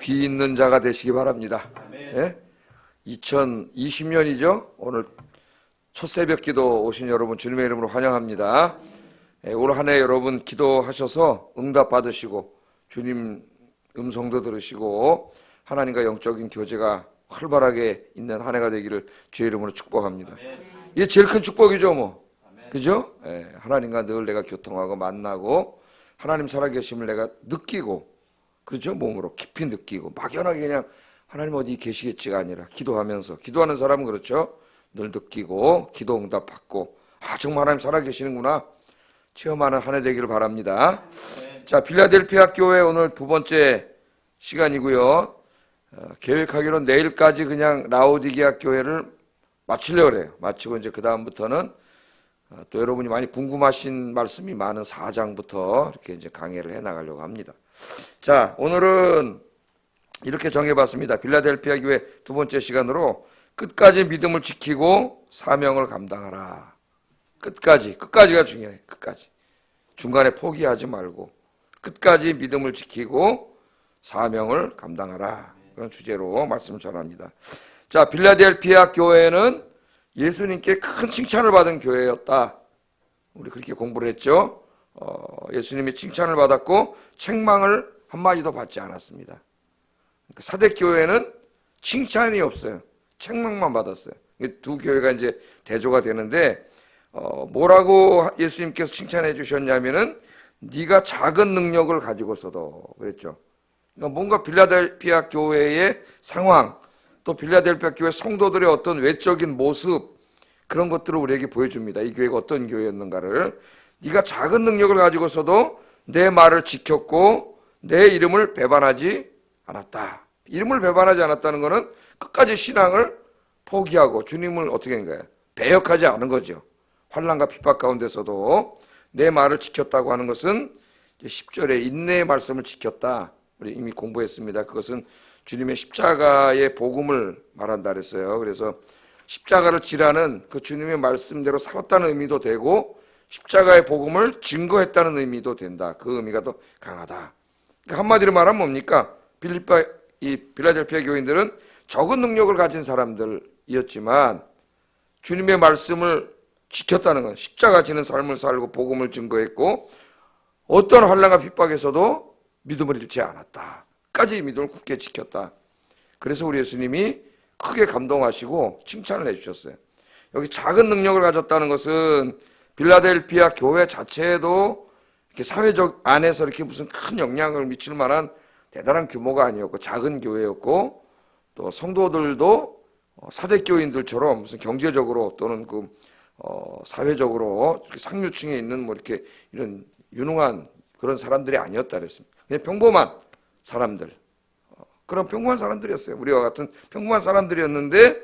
귀 있는 자가 되시기 바랍니다. 예? 2020년이죠. 오늘 첫 새벽 기도 오신 여러분 주님의 이름으로 환영합니다. 예, 올 한 해 여러분 기도하셔서 응답 받으시고 주님 음성도 들으시고 하나님과 영적인 교제가 활발하게 있는 한 해가 되기를 주의 이름으로 축복합니다. 이게 제일 큰 축복이죠, 뭐. 그죠? 예, 하나님과 늘 내가 교통하고 만나고 하나님 살아계심을 내가 느끼고, 그렇죠? 몸으로 깊이 느끼고 막연하게 그냥 하나님 어디 계시겠지가 아니라 기도하면서, 기도하는 사람은 그렇죠? 늘 느끼고 기도 응답 받고, 아 정말 하나님 살아계시는구나 체험하는 한 해 되기를 바랍니다. 자, 필라델피아 교회 오늘 두 번째 시간이고요. 계획하기로는 내일까지 그냥 라오디게아 교회를 마치려고 그래요. 마치고 이제 그 다음부터는 또 여러분이 많이 궁금하신 말씀이 많은 4장부터 이렇게 이제 강의를 해 나가려고 합니다. 자, 오늘은 이렇게 정해봤습니다. 필라델피아 교회 두 번째 시간으로 끝까지 믿음을 지키고 사명을 감당하라. 끝까지가 중요해요. 끝까지. 중간에 포기하지 말고 끝까지 믿음을 지키고 사명을 감당하라. 그런 주제로 말씀을 전합니다. 자, 필라델피아 교회는 예수님께 큰 칭찬을 받은 교회였다. 우리 그렇게 공부를 했죠. 예수님이 칭찬을 받았고 책망을 한마디도 받지 않았습니다. 사대교회는 칭찬이 없어요. 책망만 받았어요. 두 교회가 이제 대조가 되는데, 뭐라고 예수님께서 칭찬해 주셨냐면은 네가 작은 능력을 가지고서도 그랬죠. 그러니까 뭔가 필라델피아 교회의 상황, 또 필라델피아 교회 성도들의 어떤 외적인 모습, 그런 것들을 우리에게 보여줍니다. 이 교회가 어떤 교회였는가를. 네가 작은 능력을 가지고서도 내 말을 지켰고 내 이름을 배반하지 않았다. 이름을 배반하지 않았다는 것은 끝까지 신앙을 포기하고 주님을 어떻게 한 거예요? 배역하지 않은 거죠. 환난과 핍박 가운데서도 내 말을 지켰다고 하는 것은 10절에 인내의 말씀을 지켰다. 우리 이미 공부했습니다. 그것은 주님의 십자가의 복음을 말한다 그랬어요. 그래서 십자가를 지라는 그 주님의 말씀대로 살았다는 의미도 되고 십자가의 복음을 증거했다는 의미도 된다. 그 의미가 더 강하다. 그러니까 한마디로 말하면 뭡니까? 필라델피아 교인들은 적은 능력을 가진 사람들이었지만 주님의 말씀을 지켰다는 건 십자가 지는 삶을 살고 복음을 증거했고 어떤 환난과 핍박에서도 믿음을 잃지 않았다. 끝까지 믿음을 굳게 지켰다. 그래서 우리 예수님이 크게 감동하시고 칭찬을 해주셨어요. 여기 작은 능력을 가졌다는 것은 필라델피아 교회 자체에도 이렇게 사회적 안에서 이렇게 무슨 큰 영향을 미칠 만한 대단한 규모가 아니었고 작은 교회였고 또 성도들도 사대교인들처럼 무슨 경제적으로 또는 사회적으로 상류층에 있는 뭐 이렇게 이런 유능한 그런 사람들이 아니었다 그랬습니다. 그냥 평범한 사람들, 그런 평범한 사람들이었어요. 우리와 같은 평범한 사람들이었는데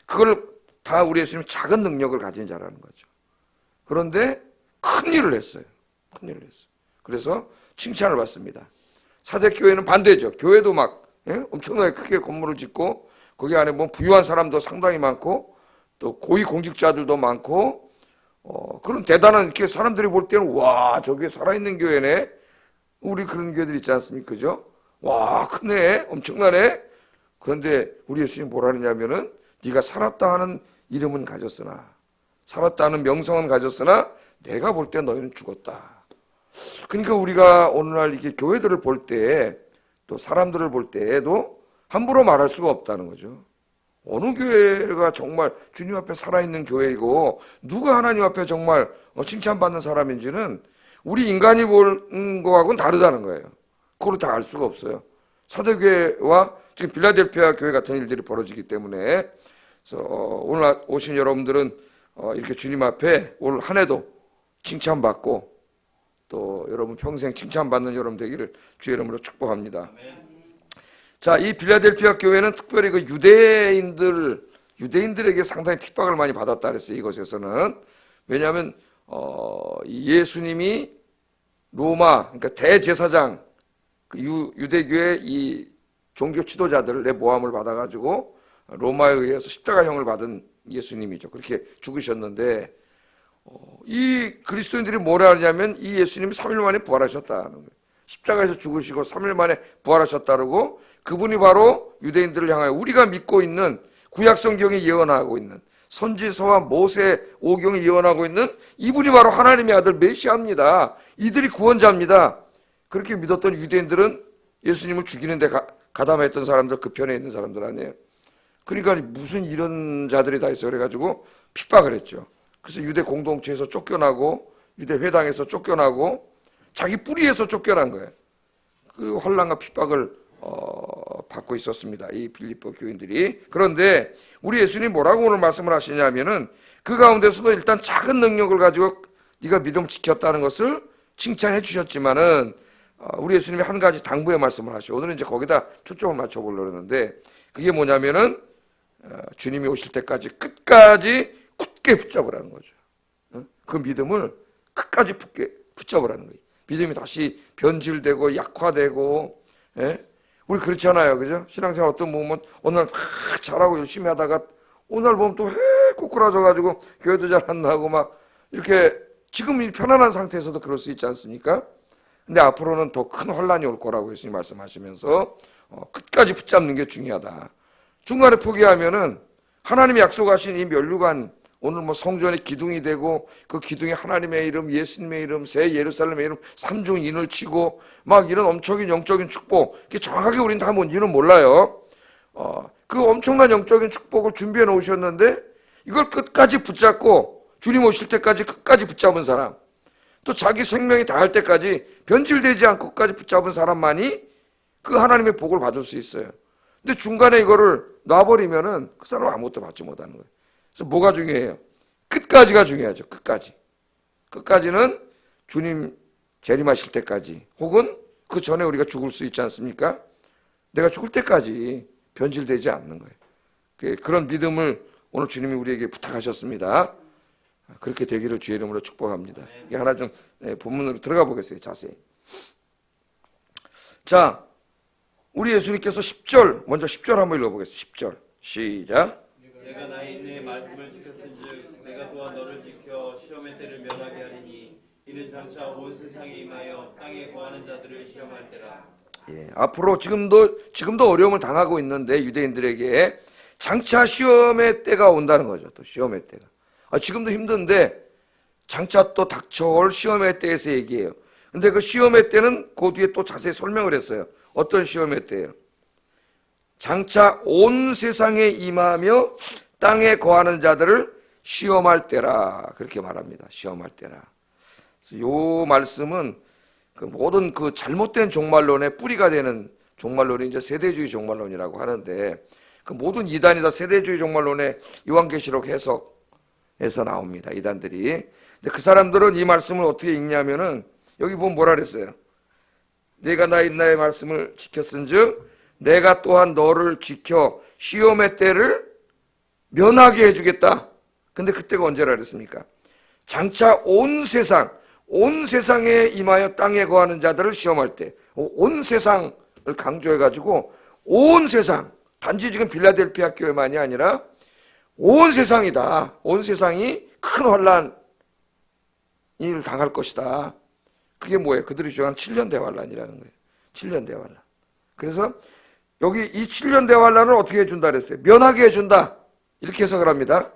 그걸 다 우리 예수님이 작은 능력을 가진 자라는 거죠. 그런데 큰 일을 했어요. 큰 일을 했어요. 그래서 칭찬을 받습니다. 사대교회는 반대죠. 교회도 막 엄청나게 크게 건물을 짓고 거기 안에 뭐 부유한 사람도 상당히 많고 또 고위 공직자들도 많고 그런 대단한 이렇게 사람들이 볼 때는 와 저게 살아있는 교회네. 우리 그런 교회들 있지 않습니까? 그죠? 와 크네 엄청나네. 그런데 우리 예수님이 뭐라 하느냐면은 네가 살았다 하는 이름은 가졌으나 살았다 하는 명성은 가졌으나 내가 볼 때 너희는 죽었다. 그러니까 우리가 오늘날 이렇게 교회들을 볼 때 또 사람들을 볼 때에도 함부로 말할 수가 없다는 거죠. 어느 교회가 정말 주님 앞에 살아있는 교회이고 누가 하나님 앞에 정말 칭찬받는 사람인지는 우리 인간이 보는 거하고는 다르다는 거예요. 그걸 다 알 수가 없어요. 사대교회와 지금 필라델피아 교회 같은 일들이 벌어지기 때문에 그래서 오늘 오신 여러분들은 이렇게 주님 앞에 올 한 해도 칭찬받고 또 여러분 평생 칭찬받는 여러분 되기를 주의 이름으로 축복합니다. 자, 이 필라델피아 교회는 특별히 그 유대인들에게 상당히 핍박을 많이 받았다 그랬어요. 이곳에서는. 왜냐하면 예수님이 로마, 그러니까 대제사장, 그 유대교의 이 종교 지도자들의 모함을 받아가지고 로마에 의해서 십자가형을 받은 예수님이죠. 그렇게 죽으셨는데 이 그리스도인들이 뭐라 하냐면 이 예수님이 3일 만에 부활하셨다는 거예요. 십자가에서 죽으시고 3일 만에 부활하셨다고 그분이 바로 유대인들을 향하여 우리가 믿고 있는 구약 성경이 예언하고 있는 선지서와 모세 오경이 예언하고 있는 이분이 바로 하나님의 아들 메시아입니다. 이들이 구원자입니다. 그렇게 믿었던 유대인들은 예수님을 죽이는데 가담했던 사람들, 그 편에 있는 사람들 아니에요. 그러니까 무슨 이런 자들이 다 있어 그래가지고 핍박을 했죠. 그래서 유대 공동체에서 쫓겨나고 유대 회당에서 쫓겨나고 자기 뿌리에서 쫓겨난 거예요. 그 환난과 핍박을 받고 있었습니다. 이 빌립보 교인들이. 그런데 우리 예수님이 뭐라고 오늘 말씀을 하시냐면은 그 가운데서도 일단 작은 능력을 가지고 네가 믿음 지켰다는 것을 칭찬해 주셨지만은 우리 예수님이 한 가지 당부의 말씀을 하시고 오늘은 이제 거기다 초점을 맞춰보려고 그러는데 그게 뭐냐면은 주님이 오실 때까지 끝까지 굳게 붙잡으라는 거죠. 그 믿음을 끝까지 붙잡으라는 거예요. 믿음이 다시 변질되고 약화되고, 예? 우리 그렇잖아요, 그죠? 신앙생활 어떤 보면 어느 날 잘하고 열심히 하다가 어느 날 보면 또 꼬꾸라져가지고 교회도 잘 안 나고 막 이렇게 지금 이 편안한 상태에서도 그럴 수 있지 않습니까? 근데 앞으로는 더 큰 환란이 올 거라고 예수님 말씀하시면서 끝까지 붙잡는 게 중요하다. 중간에 포기하면은 하나님이 약속하신 이 면류관 오늘 뭐 성전의 기둥이 되고 그 기둥에 하나님의 이름, 예수님의 이름, 새 예루살렘의 이름, 삼중인을 치고 막 이런 엄청난 영적인 축복, 정확하게 우리는 다 뭔지는 몰라요. 그 엄청난 영적인 축복을 준비해 놓으셨는데 이걸 끝까지 붙잡고 주님 오실 때까지 끝까지 붙잡은 사람, 또 자기 생명이 다할 때까지 변질되지 않고 끝까지 붙잡은 사람만이 그 하나님의 복을 받을 수 있어요. 근데 중간에 이거를 놔버리면은 그 사람은 아무것도 받지 못하는 거예요. 그래서 뭐가 중요해요? 끝까지가 중요하죠. 끝까지. 끝까지는 주님 재림하실 때까지 혹은 그 전에 우리가 죽을 수 있지 않습니까? 내가 죽을 때까지 변질되지 않는 거예요. 그런 믿음을 오늘 주님이 우리에게 부탁하셨습니다. 그렇게 되기를 주의 이름으로 축복합니다. 이게 하나 좀 본문으로 들어가 보겠어요. 자세히. 자, 우리 예수님께서 10절, 먼저 10절 한번 읽어보겠습니다. 10절 시작. 내가 나의 인내의 말씀을 지켰은즉 내가 또한 너를 지켜 시험의 때를 면하게 하리니 이는 장차 온 세상에 임하여 땅에 거하는 자들을 시험할 때라. 예, 앞으로 지금도 어려움을 당하고 있는데 유대인들에게 장차 시험의 때가 온다는 거죠. 또 시험의 때가. 지금도 힘든데 장차 또 닥쳐올 시험의 때에서 얘기해요. 근데 그 시험의 때는 그 뒤에 또 자세히 설명을 했어요. 어떤 시험의 때예요? 장차 온 세상에 임하며 땅에 거하는 자들을 시험할 때라 그렇게 말합니다. 시험할 때라. 그래서 이 말씀은 그 모든 그 잘못된 종말론의 뿌리가 되는 종말론이 이제 세대주의 종말론이라고 하는데 그 모든 이단이 다 세대주의 종말론의 요한계시록 해석에서 나옵니다. 이단들이. 근데 그 사람들은 이 말씀을 어떻게 읽냐면은 여기 보면 뭐라 그랬어요? 내가 나의 말씀을 지켰은즉 내가 또한 너를 지켜 시험의 때를 면하게 해주겠다. 근데 그때가 언제라 그랬습니까? 장차 온 세상에 임하여 땅에 거하는 자들을 시험할 때, 온 세상을 강조해가지고 온 세상, 단지 지금 빌라델피아 교회만이 아니라 온 세상이다. 온 세상이 큰 환난을 당할 것이다. 그게 뭐예요? 그들이 주장한 7년 대환란이라는 거예요. 7년 대환란. 그래서 여기 이 7년 대환란을 어떻게 해준다 그랬어요? 면하게 해준다. 이렇게 해석을 합니다.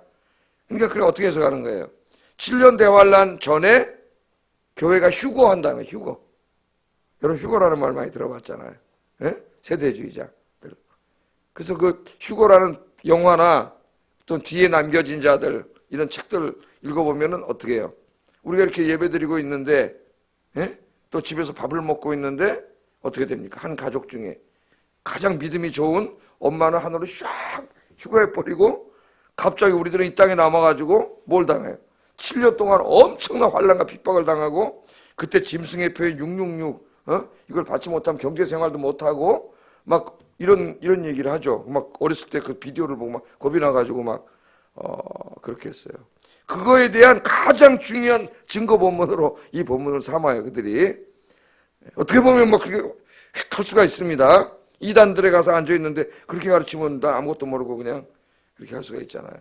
그러니까 그래 어떻게 해석하는 거예요? 7년 대환란 전에 교회가 휴거한다는 거예요. 휴거. 여러분 휴거라는 말 많이 들어봤잖아요. 예? 세대주의자. 그래서 그 휴거라는 영화나 또 뒤에 남겨진 자들 이런 책들 읽어보면은 어떻게 해요? 우리가 이렇게 예배드리고 있는데 예? 또 집에서 밥을 먹고 있는데 어떻게 됩니까? 한 가족 중에 가장 믿음이 좋은 엄마는 하늘로 샥 휴가해버리고 갑자기 우리들은 이 땅에 남아가지고 뭘 당해요? 7년 동안 엄청난 환난과 핍박을 당하고 그때 짐승의 표에 666 이걸 받지 못하면 경제생활도 못하고 막 이런 얘기를 하죠. 막 어렸을 때 그 비디오를 보고 막 겁이 나가지고 막 그렇게 했어요. 그거에 대한 가장 중요한 증거 본문으로 이 본문을 삼아요. 그들이 어떻게 보면 뭐 그게 할 수가 있습니다. 이단들에 가서 앉아 있는데 그렇게 가르치면 나 아무것도 모르고 그냥 그렇게 할 수가 있잖아요.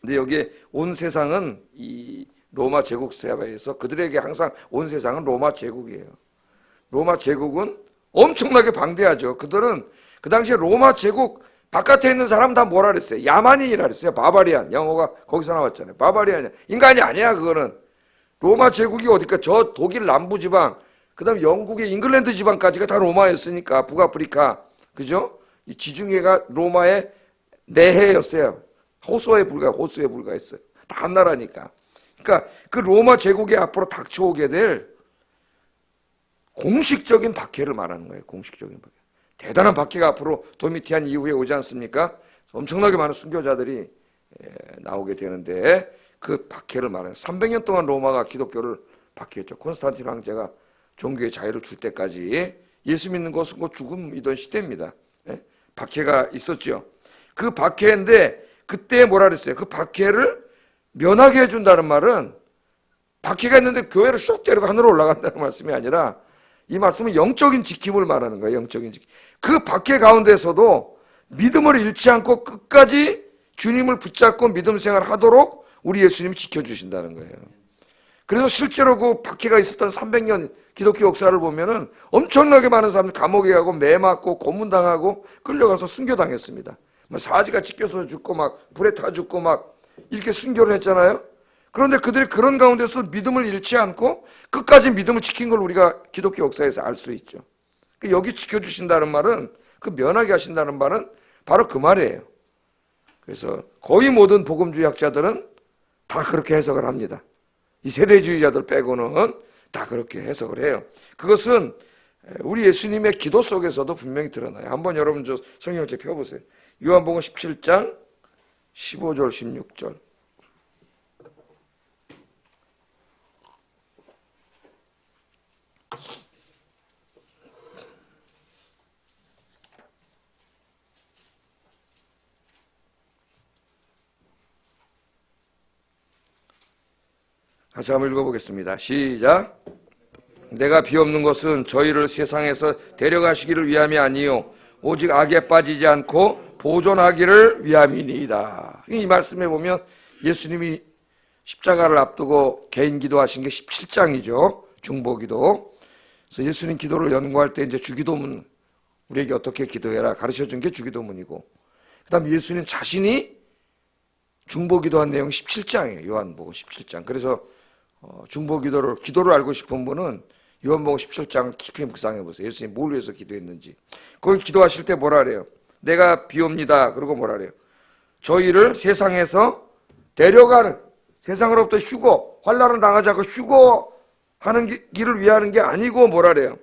근데 여기에 온 세상은 이 로마 제국 사회에서 그들에게 항상 온 세상은 로마 제국이에요. 로마 제국은 엄청나게 방대하죠. 그들은 그 당시에 로마 제국 바깥에 있는 사람 다 뭐라 그랬어요? 야만인이라 그랬어요. 바바리안. 영어가 거기서 나왔잖아요. 바바리안. 인간이 아니야, 그거는. 로마 제국이 어디까? 저 독일 남부 지방, 그 다음에 영국의 잉글랜드 지방까지가 다 로마였으니까, 북아프리카. 그죠? 이 지중해가 로마의 내해였어요. 호수에 불과했어요. 다 한 나라니까. 그러니까 그 로마 제국이 앞으로 닥쳐오게 될 공식적인 박해를 말하는 거예요. 공식적인 박해. 대단한 박해가 앞으로 도미티안 이후에 오지 않습니까? 엄청나게 많은 순교자들이 나오게 되는데 그 박해를 말해요. 300년 동안 로마가 기독교를 박해했죠. 콘스탄틴 황제가 종교의 자유를 줄 때까지 예수 믿는 것은 곧 죽음이던 시대입니다. 박해가 있었죠. 그 박해인데 그때 뭐라 그랬어요? 그 박해를 면하게 해준다는 말은 박해가 있는데 교회를 쏙 데리고 하늘로 올라간다는 말씀이 아니라 이 말씀은 영적인 지킴을 말하는 거예요. 영적인 지킴. 그 박해 가운데서도 믿음을 잃지 않고 끝까지 주님을 붙잡고 믿음 생활을 하도록 우리 예수님이 지켜주신다는 거예요. 그래서 실제로 그 박해가 있었던 300년 기독교 역사를 보면은 엄청나게 많은 사람들이 감옥에 가고 매 맞고 고문당하고 끌려가서 순교당했습니다. 사지가 찢겨서 죽고 막 불에 타 죽고 막 이렇게 순교를 했잖아요. 그런데 그들이 그런 가운데서 믿음을 잃지 않고 끝까지 믿음을 지킨 걸 우리가 기독교 역사에서 알 수 있죠. 여기 지켜주신다는 말은, 그 면하게 하신다는 말은 바로 그 말이에요. 그래서 거의 모든 복음주의 학자들은 다 그렇게 해석을 합니다. 이 세대주의자들 빼고는 다 그렇게 해석을 해요. 그것은 우리 예수님의 기도 속에서도 분명히 드러나요. 한번 여러분 저 성경을 제 펴보세요. 요한복음 17장 15절 16절. 같이 한번 읽어보겠습니다. 시작. 내가 비옵는 것은 저희를 세상에서 데려가시기를 위함이 아니요 오직 악에 빠지지 않고 보존하기를 위함이니이다. 이 말씀에 보면 예수님이 십자가를 앞두고 개인 기도하신 게 17장이죠. 중보기도. 그래서 예수님 기도를 연구할 때 이제 주기도문, 우리에게 어떻게 기도해라 가르쳐준 게 주기도문이고, 그 다음에 예수님 자신이 중보기도한 내용이 17장이에요. 요한복음 17장. 그래서 기도를 알고 싶은 분은 요한복음 17장을 깊이 묵상해 보세요. 예수님이 뭘 위해서 기도했는지. 거기 기도하실 때 뭐라 그래요? 내가 비옵니다. 그리고 뭐라 그래요? 저희를 세상에서 데려가는, 세상으로부터 휴고, 환난을 당하지 않고 휴고하는 길을 위하는 게 아니고 뭐라 그래요?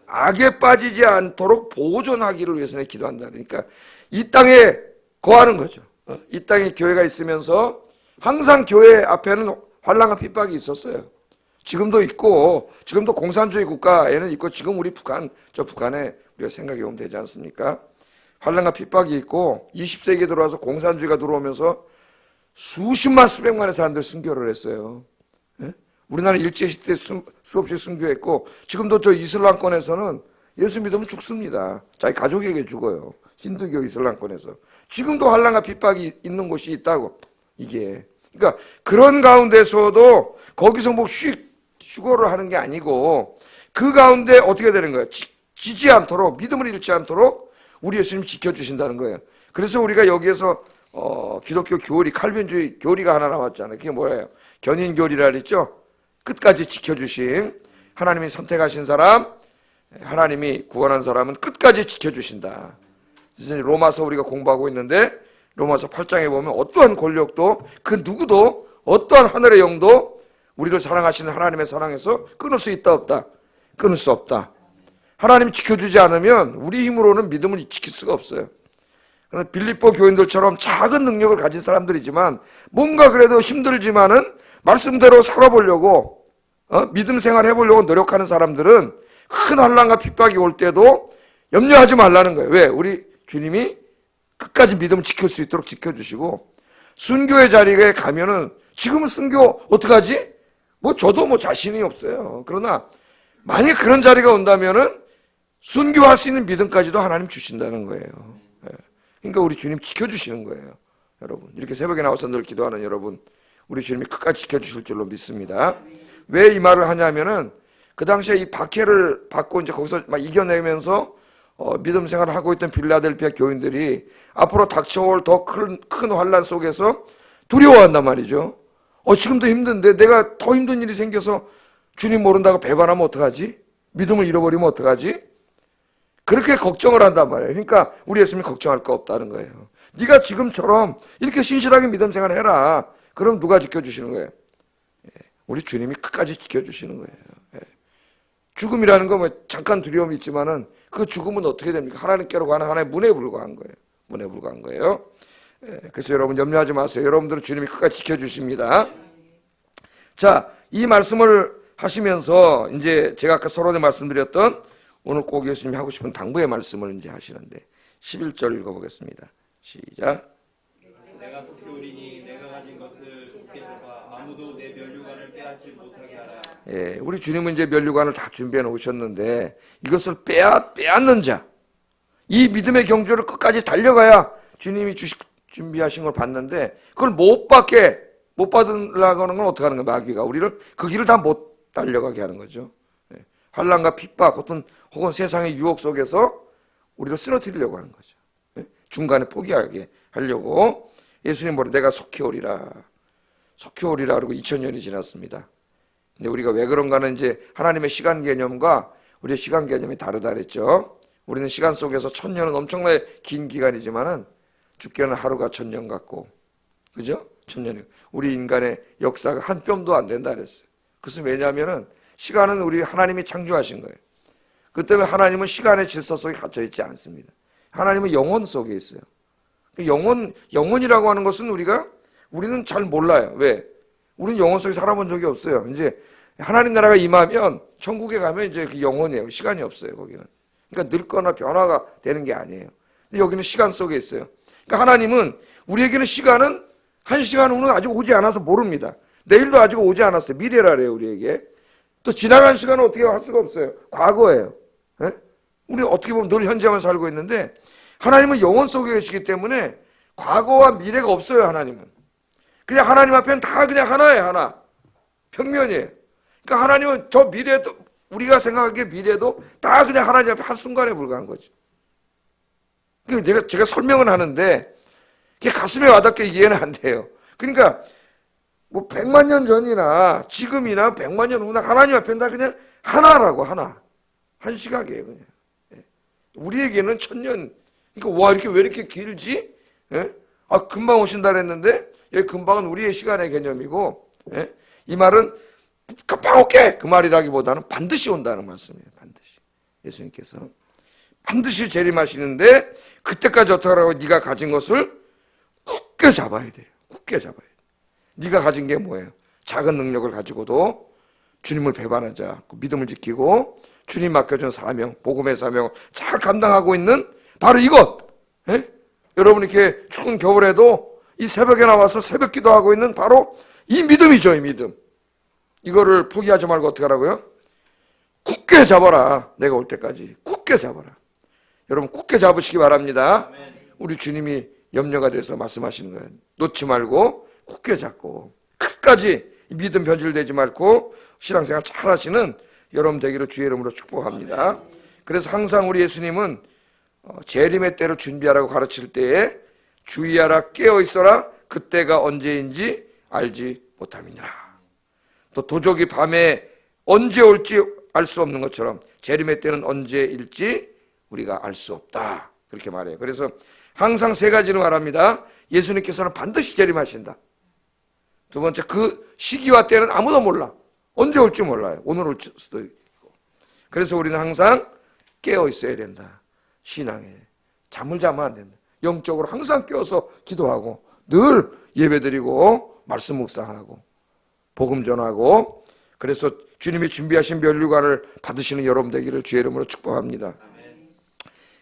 악에 빠지지 않도록 보존하기를 위해서 기도한다. 그러니까 이 땅에 거하는 거죠. 이 땅에 교회가 있으면서 항상 교회 앞에는 환난과 핍박이 있었어요. 지금도 있고, 지금도 공산주의 국가에는 있고, 지금 우리 북한에 우리가 생각해 보면 되지 않습니까? 환난과 핍박이 있고, 20세기에 들어와서 공산주의가 들어오면서 수십만 수백만의 사람들 순교를 했어요. 우리나라 일제시대 수없이 순교했고, 지금도 저 이슬람권에서는 예수 믿으면 죽습니다. 자기 가족에게 죽어요. 힌두교 이슬람권에서. 지금도 환난과 핍박이 있는 곳이 있다고. 이게. 그러니까 그런 가운데서도 거기서 뭐 휴고를 하는 게 아니고 그 가운데 어떻게 되는 거예요? 지지 않도록, 믿음을 잃지 않도록 우리 예수님 지켜주신다는 거예요. 그래서 우리가 여기에서 기독교 교리, 칼빈주의 교리가 하나 나왔잖아요. 그게 뭐예요? 견인교리라 그랬죠? 끝까지 지켜주심. 하나님이 선택하신 사람, 하나님이 구원한 사람은 끝까지 지켜주신다. 그래서 로마서 우리가 공부하고 있는데 로마서 8장에 보면 어떠한 권력도 그 누구도 어떠한 하늘의 영도 우리를 사랑하시는 하나님의 사랑에서 끊을 수 있다 없다? 끊을 수 없다. 하나님이 지켜주지 않으면 우리 힘으로는 믿음을 지킬 수가 없어요. 빌립보 교인들처럼 작은 능력을 가진 사람들이지만 뭔가 그래도 힘들지만은 말씀대로 살아보려고 믿음 생활 해보려고 노력하는 사람들은 큰 환난과 핍박이 올 때도 염려하지 말라는 거예요. 왜? 우리 주님이 끝까지 믿음을 지킬 수 있도록 지켜주시고, 순교의 자리에 가면은 지금은 순교 어떡하지? 저도 자신이 없어요. 그러나 만약 그런 자리가 온다면은 순교할 수 있는 믿음까지도 하나님 주신다는 거예요. 그러니까 우리 주님 지켜주시는 거예요. 여러분, 이렇게 새벽에 나와서 늘 기도하는 여러분, 우리 주님이 끝까지 지켜주실 줄로 믿습니다. 왜 이 말을 하냐면은 그 당시에 이 박해를 받고 이제 거기서 막 이겨내면서 믿음 생활을 하고 있던 빌라델피아 교인들이 앞으로 닥쳐올 더 큰 환난 속에서 두려워한단 말이죠. 지금도 힘든데 내가 더 힘든 일이 생겨서 주님 모른다고 배반하면 어떡하지? 믿음을 잃어버리면 어떡하지? 그렇게 걱정을 한단 말이에요. 그러니까 우리 예수님이 걱정할 거 없다는 거예요. 네가 지금처럼 이렇게 신실하게 믿음 생활을 해라. 그럼 누가 지켜주시는 거예요? 우리 주님이 끝까지 지켜주시는 거예요. 죽음이라는 거 뭐 잠깐 두려움이 있지만은 그 죽음은 어떻게 됩니까? 하나님께로 가는 하나의 문에 불과한 거예요. 문에 불과한 거예요. 그래서 여러분 염려하지 마세요. 여러분들은 주님이 끝까지 지켜주십니다. 자, 이 말씀을 하시면서 이제 제가 아까 서론에 말씀드렸던 오늘 꼭 예수님이 하고 싶은 당부의 말씀을 이제 하시는데 11절 읽어보겠습니다. 시작. 내가 속히 오리니 내가 가진 것을 굳게 잡아 아무도 내 면류관을 빼앗지 못하게 하라. 우리 주님은 이제 면류관을 다 준비해 놓으셨는데 이것을 빼앗는 자, 이 믿음의 경주를 끝까지 달려가야 주님이 준비하신 걸 받는데 그걸 못 받으려고 하는 건 어떻게 하는 거예요? 마귀가 우리를 그 길을 다 못 달려가게 하는 거죠. 환난과 핍박 혹은 세상의 유혹 속에서 우리를 쓰러뜨리려고 하는 거죠. 중간에 포기하게 하려고. 예수님 뭐래? 내가 속히 오리라. 속히 오리라 그러고 2000년이 지났습니다. 근데 우리가 왜 그런가는 이제 하나님의 시간 개념과 우리의 시간 개념이 다르다 그랬죠. 우리는 시간 속에서 1000년은 엄청나게 긴 기간이지만은 죽게는 하루가 1000년 같고, 그죠? 1000년이. 우리 인간의 역사가 한 뼘도 안 된다 그랬어요. 그것은 왜냐하면은 시간은 우리 하나님이 창조하신 거예요. 그 때문에 하나님은 시간의 질서 속에 갇혀 있지 않습니다. 하나님은 영혼 속에 있어요. 영혼이라고 하는 것은 우리는 잘 몰라요. 왜? 우리는 영혼 속에 살아본 적이 없어요. 이제 하나님 나라가 임하면 천국에 가면 이제 그 영혼이에요. 시간이 없어요, 거기는. 그러니까 늙거나 변화가 되는 게 아니에요. 근데 여기는 시간 속에 있어요. 그러니까 하나님은 우리에게는 시간은 1시간 후는 아직 오지 않아서 모릅니다. 내일도 아직 오지 않았어요. 미래라래요, 우리에게. 또 지나간 시간은 어떻게 할 수가 없어요. 과거예요. 우리 어떻게 보면 늘 현재만 살고 있는데 하나님은 영혼 속에 계시기 때문에 과거와 미래가 없어요. 하나님은 그냥 하나님 앞에는 다 그냥 하나예요. 하나 평면이에요. 그러니까 하나님은 저 미래도 우리가 생각하기에 미래도 다 그냥 하나님 앞에 한순간에 불과한 거지. 그러니까 제가 설명을 하는데 그게 가슴에 와닿게 이해는 안 돼요. 그러니까 뭐 100만 년 전이나 지금이나 100만 년 후나 하나님 앞에는 다 그냥 하나라고. 하나 한 시각이에요. 그냥 우리에게는 1000년. 그러니까 와, 왜 이렇게 길지? 금방 오신다 그랬는데 여기 금방은 우리의 시간의 개념이고, 이 말은 금방 올게 그 말이라기보다는 반드시 온다는 말씀이에요. 반드시. 예수님께서 반드시 재림하시는데 그때까지 어떻게 하라고? 네가 가진 것을 굳게 잡아야 돼요. 굳게 잡아야 돼요. 네가 가진 게 뭐예요? 작은 능력을 가지고도 주님을 배반하지 않고 믿음을 지키고 주님 맡겨준 사명, 복음의 사명을 잘 감당하고 있는 바로 이것. 여러분 이렇게 추운 겨울에도 이 새벽에 나와서 새벽 기도하고 있는 바로 이 믿음이죠. 이 믿음. 이거를 포기하지 말고 어떻게 하라고요? 굳게 잡아라. 내가 올 때까지 굳게 잡아라. 여러분 굳게 잡으시기 바랍니다. 우리 주님이 염려가 돼서 말씀하시는 거예요. 놓지 말고 굳게 잡고 끝까지 믿음 변질되지 말고 신앙생활 잘 하시는 여러분 되기를 주의 이름으로 축복합니다. 그래서 항상 우리 예수님은 재림의 때를 준비하라고 가르칠 때에 주의하라, 깨어있어라, 그때가 언제인지 알지 못함이니라. 또 도적이 밤에 언제 올지 알 수 없는 것처럼 재림의 때는 언제일지 우리가 알 수 없다. 그렇게 말해요. 그래서 항상 세 가지를 말합니다. 예수님께서는 반드시 재림하신다. 두 번째, 그 시기와 때는 아무도 몰라. 언제 올지 몰라요. 오늘 올 수도 있고. 그래서 우리는 항상 깨어 있어야 된다. 신앙에 잠을 자면 안 된다. 영적으로 항상 깨어서 기도하고 늘 예배드리고 말씀 묵상하고 복음 전하고. 그래서 주님이 준비하신 면류관을 받으시는 여러분 되기를 주의 이름으로 축복합니다. 아멘.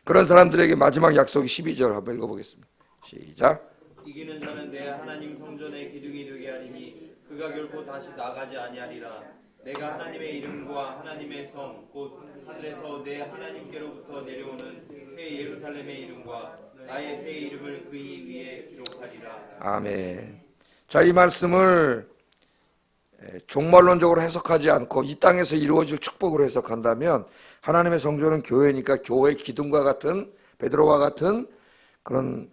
그런 사람들에게 마지막 약속이 12절 한번 읽어보겠습니다. 시작. 이기는 자는 내 하나님 성전의 기둥이 되게 하리니 그가 결코 다시 나가지 아니하리라. 내가 하나님의 이름과 하나님의 성 곧 하늘에서 내 하나님께로부터 내려오는 새 예루살렘의 이름과 나의 새 이름을 그의 위에 기록하리라. 아멘. 자, 이 말씀을 종말론적으로 해석하지 않고 이 땅에서 이루어질 축복으로 해석한다면 하나님의 성전은 교회니까 교회 기둥과 같은 베드로와 같은 그런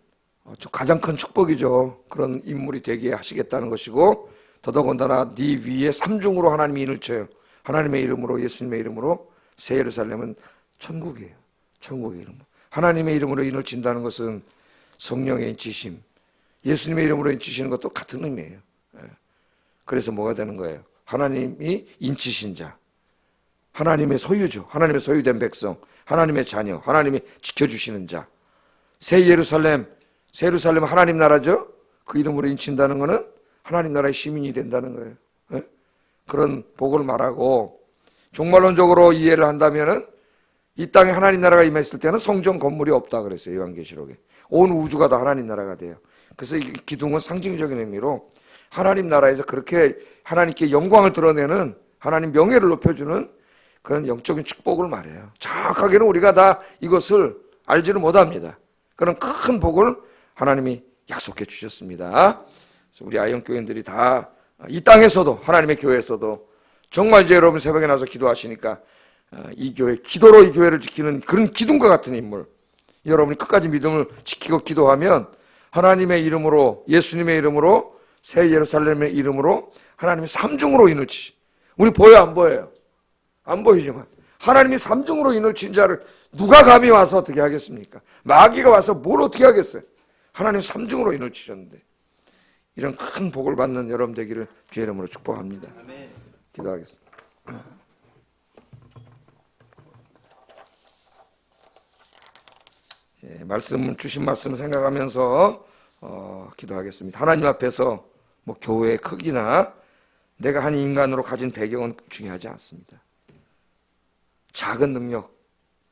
가장 큰 축복이죠. 그런 인물이 되게 하시겠다는 것이고 더더군다나 네 위에 삼중으로 하나님이 인을 쳐요. 하나님의 이름으로 예수님의 이름으로 새 예루살렘은 천국이에요. 천국의 이름. 하나님의 이름으로 인을 친다는 것은 성령의 인치심, 예수님의 이름으로 인치시는 것도 같은 의미예요. 그래서 뭐가 되는 거예요? 하나님이 인치신 자, 하나님의 소유죠. 하나님의 소유된 백성, 하나님의 자녀, 하나님이 지켜주시는 자. 새 예루살렘 하나님 나라죠. 그 이름으로 인친다는 것은 하나님 나라의 시민이 된다는 거예요. 그런 복을 말하고 종말론적으로 이해를 한다면은 이 땅에 하나님 나라가 임했을 때는 성전 건물이 없다 그랬어요. 요한계시록에. 온 우주가 다 하나님 나라가 돼요. 그래서 이 기둥은 상징적인 의미로 하나님 나라에서 그렇게 하나님께 영광을 드러내는 하나님 명예를 높여주는 그런 영적인 축복을 말해요. 정확하게는 우리가 다 이것을 알지는 못합니다. 그런 큰 복을 하나님이 약속해 주셨습니다. 그래서 우리 아이언교인들이 다 이 땅에서도 하나님의 교회에서도 정말 이제 여러분 새벽에 나서 기도하시니까 이 교회, 기도로 이 교회를 지키는 그런 기둥과 같은 인물, 여러분이 끝까지 믿음을 지키고 기도하면 하나님의 이름으로, 예수님의 이름으로, 새 예루살렘의 이름으로 하나님이 삼중으로 인을 치. 우리 보여 안 보여요? 안 보이지만 하나님이 삼중으로 인을 친 자를 누가 감히 와서 어떻게 하겠습니까? 마귀가 와서 뭘 어떻게 하겠어요? 하나님 삼중으로 인을 치셨는데 이런 큰 복을 받는 여러분 되기를 주의 이름으로 축복합니다. 아멘. 기도하겠습니다. 말씀 주신 말씀을 생각하면서 기도하겠습니다. 하나님 앞에서 뭐 교회의 크기나 내가 한 인간으로 가진 배경은 중요하지 않습니다. 작은 능력,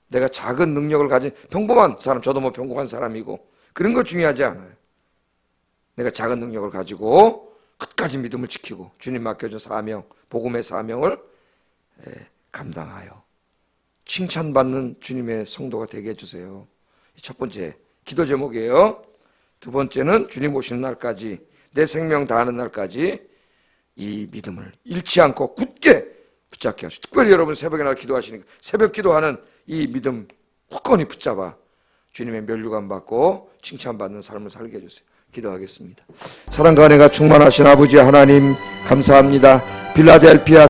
내가 작은 능력을 가진 평범한 사람, 저도 뭐 평범한 사람이고 그런 거 중요하지 않아요. 내가 작은 능력을 가지고 끝까지 믿음을 지키고 주님 맡겨준 사명, 복음의 사명을 감당하여 칭찬받는 주님의 성도가 되게 해주세요. 첫 번째 기도 제목이에요. 두 번째는 주님 오시는 날까지, 내 생명 다하는 날까지 이 믿음을 잃지 않고 굳게 붙잡게 하시고, 특별히 여러분 새벽에 나가 기도하시니까 새벽 기도하는 이 믿음 굳건히 붙잡아 주님의 면류관 받고 칭찬받는 삶을 살게 해주세요. 기도하겠습니다. 사랑과 은혜가 충만하신 아버지 하나님 감사합니다. 필라델피아